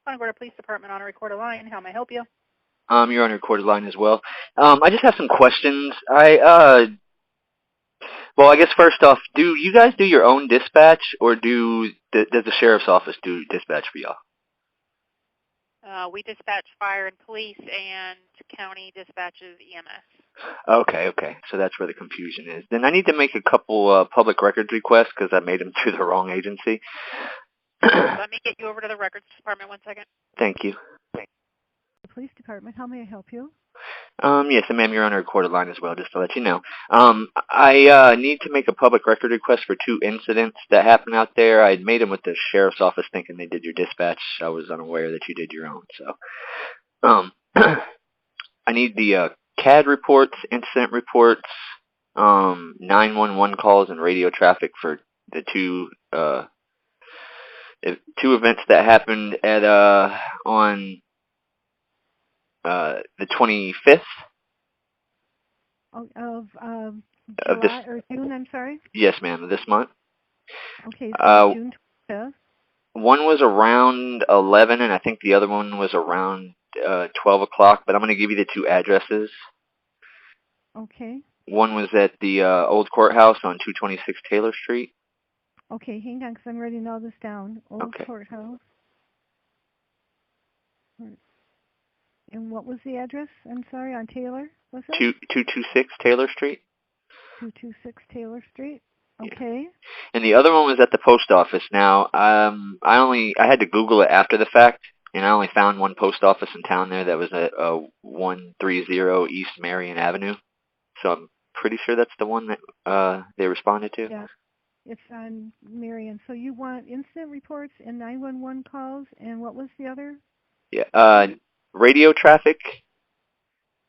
Punta Gorda Police Department on a recorded line. How may I help you? You're on a recorded line as well. I just have some questions. Well, I guess first off, do you guys do your own dispatch, or does the sheriff's office do dispatch for y'all? We dispatch fire and police, and county dispatches EMS. Okay. So that's where the confusion is. Then I need to make a couple public records requests because I made them through the wrong agency. Let me get you over to the records department 1 second. Thank you. Police Department, how may I help you? Yes, and ma'am, you're on a recorded line as well, just to let you know. I need to make a public record request for 2 incidents that happened out there. I had made them with the sheriff's office thinking they did your dispatch. I was unaware that you did your own. So, I need the CAD reports, incident reports, 911 calls, and radio traffic for the two events that happened at on the 25th of July or June, I'm sorry? Yes, ma'am, this month. Okay, so June 25th. One was around 11, and I think the other one was around 12 o'clock, but I'm going to give you the 2 addresses. Okay. One was at the old courthouse on 226 Taylor Street. Okay, hang on, because I'm writing all this down. Old courthouse. And what was the address? I'm sorry, on Taylor, was it? 226 Taylor Street. 226 Taylor Street. Okay. Yeah. And the other one was at the post office. Now, I had to Google it after the fact, and I only found one post office in town there that was at 130 East Marion Avenue. So I'm pretty sure that's the one that they responded to. Yeah, it's on Marion. So you want incident reports and 911 calls, and what was the other? Yeah, radio traffic.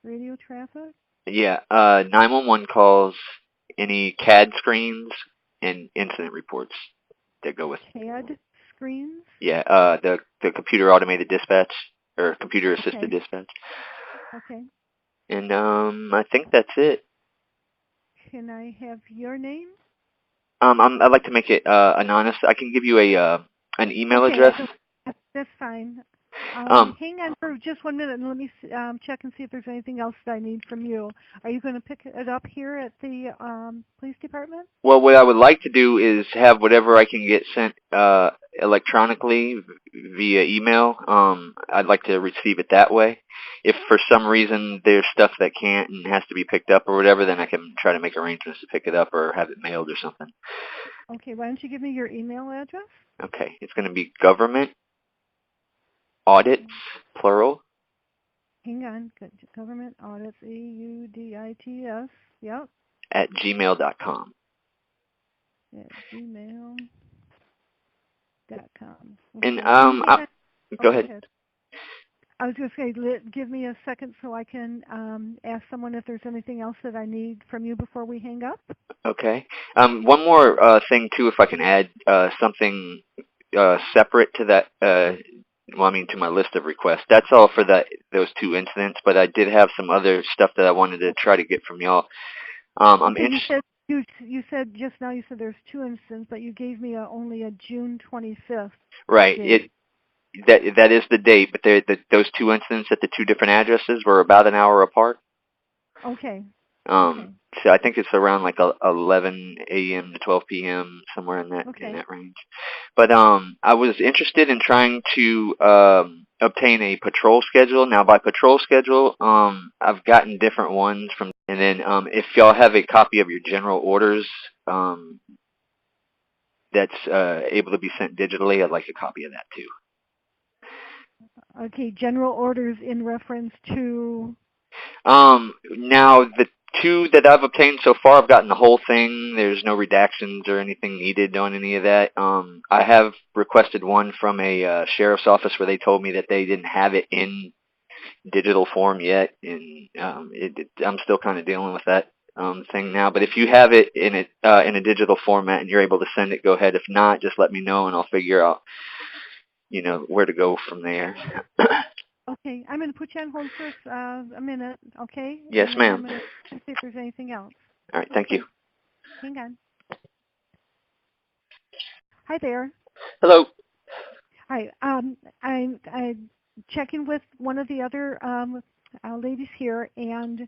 Radio traffic? Yeah, 911 calls, any CAD screens, and incident reports that go with CAD screens? Yeah, the computer automated dispatch, or computer assisted dispatch. Okay. And I think that's it. Can I have your name? I'd like to make it anonymous. I can give you an email address. That's fine. Hang on for just 1 minute and let me check and see if there's anything else that I need from you. Are you going to pick it up here at the police department? Well, what I would like to do is have whatever I can get sent electronically via email. I'd like to receive it that way. If for some reason there's stuff that can't and has to be picked up or whatever, then I can try to make arrangements to pick it up or have it mailed or something. Okay, why don't you give me your email address? Okay, it's going to be government audits, plural. Hang on. Government audits, AUDITS, yep. At gmail.com. At gmail.com. Okay. And go ahead. I was going to say, give me a second so I can ask someone if there's anything else that I need from you before we hang up. Okay. One more thing, too, if I can add something separate to that. To my list of requests. That's all for those 2 incidents, but I did have some other stuff that I wanted to try to get from y'all. I'm interested. You said just now. You said there's 2 incidents, but you gave me only a June 25th. Right. Date. That is the date, but those 2 incidents at the 2 different addresses were about an hour apart. Okay. So I think it's around like 11 a.m. to 12 p.m. somewhere in that range. But I was interested in trying to obtain a patrol schedule. Now, by patrol schedule, I've gotten different ones from. And then if y'all have a copy of your general orders that's able to be sent digitally, I'd like a copy of that too. Okay, general orders in reference to. Now the 2 that I've obtained so far, I've gotten the whole thing. There's no redactions or anything needed on any of that. I have requested one from a sheriff's office where they told me that they didn't have it in digital form yet, and I'm still kind of dealing with that thing now. But if you have it in a digital format and you're able to send it, go ahead. If not, just let me know and I'll figure out, where to go from there. Okay, I'm going to put you on hold for a minute, okay? Yes, ma'am. I'm going to see if there's anything else. All right, thank you. Hang on. Hi there. Hello. Hi. I checking with one of the other ladies here, and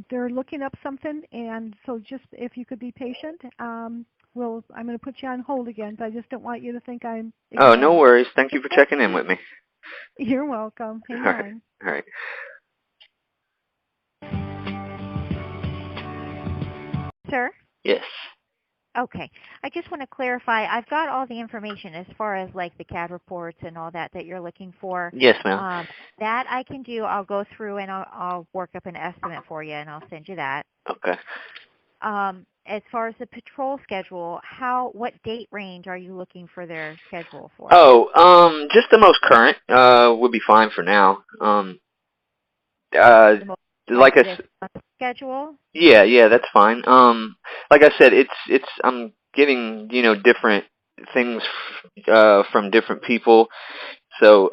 they're looking up something. And so, just if you could be patient, I'm going to put you on hold again. But I just don't want you to think I'm Oh, ignoring no you. worries. Thank you for checking in with me. You're welcome. Hang All right. on. All right. Sir? Yes. Okay. I just want to clarify, I've got all the information as far as like the CAD reports and all that you're looking for. Yes, ma'am. That I can do. I'll go through and I'll work up an estimate for you and I'll send you that. Okay. As far as the patrol schedule, what date range are you looking for their schedule for? Oh, just the most current would be fine for now. The most Like I this said, month schedule? yeah, that's fine. Like I said, I'm getting different things from different people. So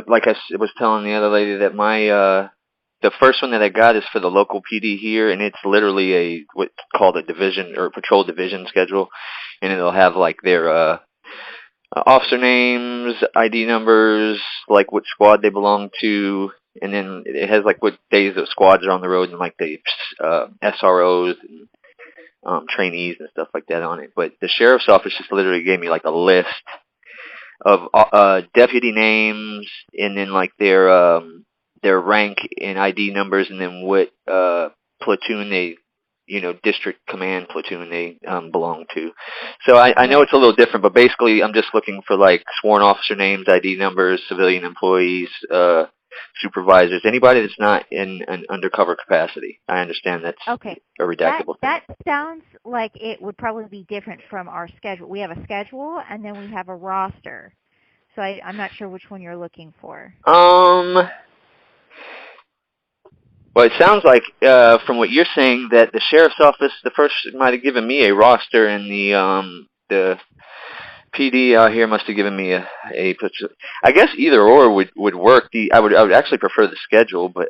like was telling the other lady that my the first one that I got is for the local PD here, and it's literally what's called a division or patrol division schedule, and it'll have like their officer names, ID numbers, like what squad they belong to, and then it has like what days the squads are on the road and like the SROs and trainees and stuff like that on it. But the sheriff's office just literally gave me like a list of deputy names and then like their rank and ID numbers and then what platoon they district command platoon they belong to. So I know it's a little different, but basically I'm just looking for like sworn officer names, ID numbers, civilian employees, supervisors, anybody that's not in an undercover capacity. I understand that's Okay. a redactable thing. That sounds like it would probably be different from our schedule. We have a schedule and then we have a roster. So I'm not sure which one you're looking for. Well, it sounds like from what you're saying that the sheriff's office, the first might have given me a roster, and the PD out here must have given me a. I guess either or would work. I would actually prefer the schedule, but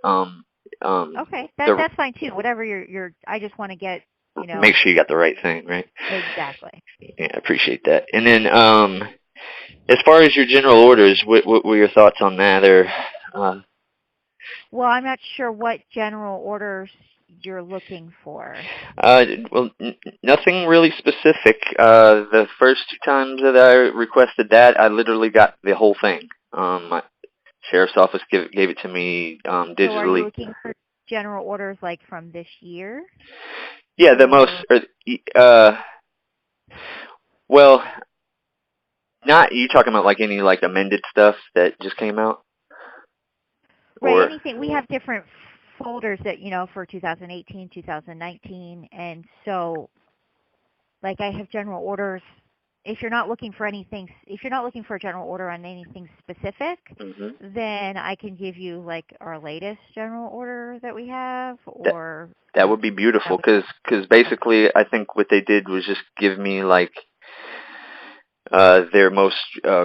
Okay, that's fine too. Whatever you're I just want to get make sure you got the right thing, right? Exactly. Yeah, I appreciate that. And then as far as your general orders, what were your thoughts on that, or? Well, I'm not sure what general orders you're looking for. Well, nothing really specific. The first two times that I requested that, I literally got the whole thing. My sheriff's office gave it to me digitally. So are you looking for general orders like from this year? Yeah, the most. Well, not you talking about like any like amended stuff that just came out. Right, anything. We have different folders that, for 2018, 2019, and so, like, I have general orders. If you're not looking for anything, if you're not looking for a general order on anything specific, then I can give you, like, our latest general order that we have, or... That would be beautiful, because basically I think what they did was just give me, like, their most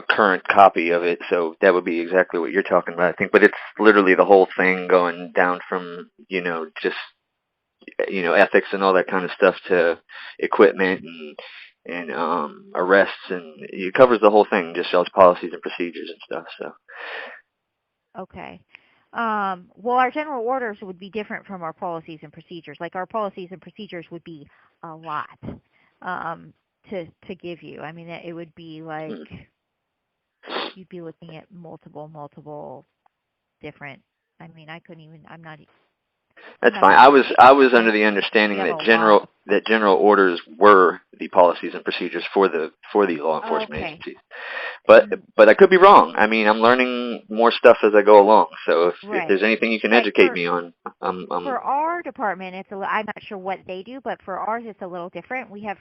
current copy of it, so that would be exactly what you're talking about, I think. But it's literally the whole thing going down from, just, ethics and all that kind of stuff to equipment and arrests, and it covers the whole thing, just all policies and procedures and stuff. So. Okay. Well, our general orders would be different from our policies and procedures. Like, our policies and procedures would be a lot. To give you. I mean, it would be like you'd be looking at multiple different. I mean, I couldn't even. I'm not. That's fine. I was under the understanding that general orders were the policies and procedures for the law enforcement agencies. But I could be wrong. I mean, I'm learning more stuff as I go along. So if there's anything you can educate me on, for our department, I'm not sure what they do, but for ours, it's a little different. We have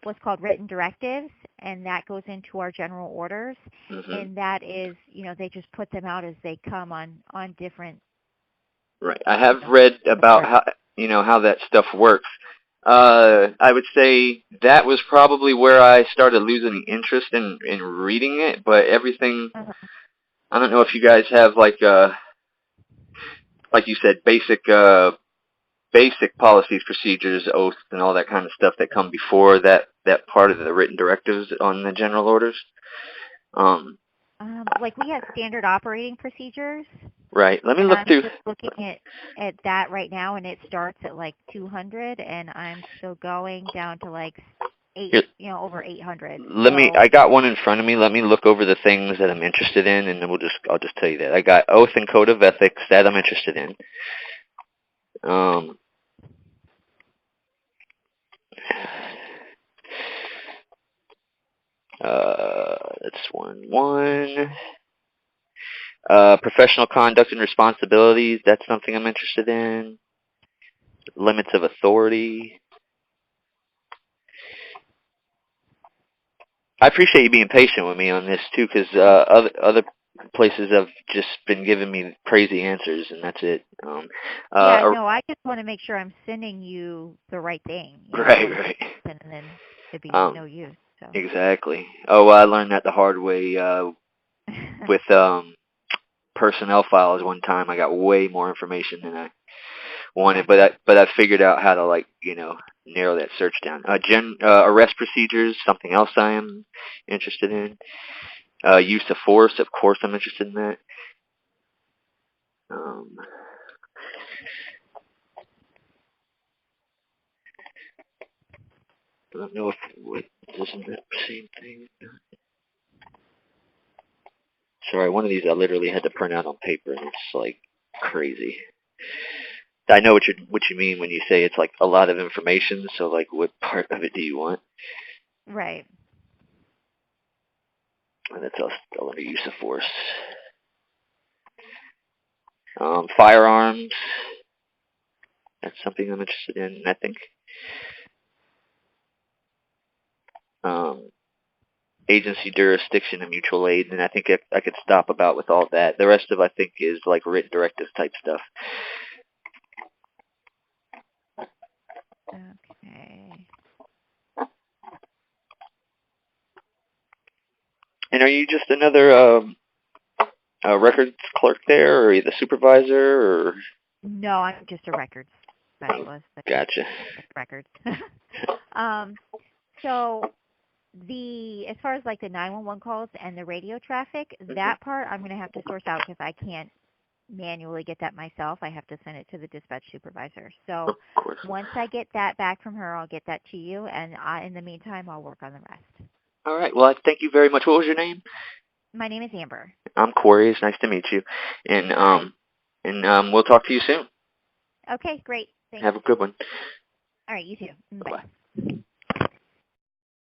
what's called written directives, and that goes into our general orders, and that is, they just put them out as they come on different. Right. I have read about how that stuff works. I would say that was probably where I started losing interest in reading it, but everything, I don't know if you guys have like you said, basic policies, procedures, oaths, and all that kind of stuff that come before that part of the written directives on the general orders. Like we have standard operating procedures. Right. Let me And look I'm through. just looking at that right now, and it starts at like 200, and I'm still going down to like Here, over 800. let me. I got one in front of me. Let me look over the things that I'm interested in, and then I'll just tell you that I got oath and code of ethics that I'm interested in. That's one. Professional conduct and responsibilities. That's something I'm interested in. Limits of authority. I appreciate you being patient with me on this too, because other places have just been giving me crazy answers, and that's it. Yeah, no, I just want to make sure I'm sending you the right thing. Right. And then it'd be no use. So. Exactly. Oh, I learned that the hard way with personnel files one time. I got way more information than I wanted, but I figured out how to narrow that search down. Arrest procedures, something else I am interested in. Use of force, of course, I'm interested in that. I don't know if isn't that the same thing. Sorry, one of these I literally had to print out on paper, and it's like crazy. I know what you mean when you say it's like a lot of information. So like, what part of it do you want? Right. And that's still under use of force. Firearms. That's something I'm interested in, I think. Agency jurisdiction and mutual aid, and I think I could stop about with all that. The rest of I think is like written directives type stuff. Okay. And are you just another records clerk there, or are you the supervisor, or? No, I'm just a records specialist. Gotcha. Records. So as far as like the 911 calls and the radio traffic, that part I'm going to have to source out because I can't manually get that myself. I have to send it to the dispatch supervisor. So once I get that back from her, I'll get that to you, and in the meantime, I'll work on the rest. All right. Well, thank you very much. What was your name? My name is Amber. I'm Corey. It's nice to meet you. And we'll talk to you soon. Okay, great. Thanks. Have a good one. All right, you too. Bye. Bye-bye.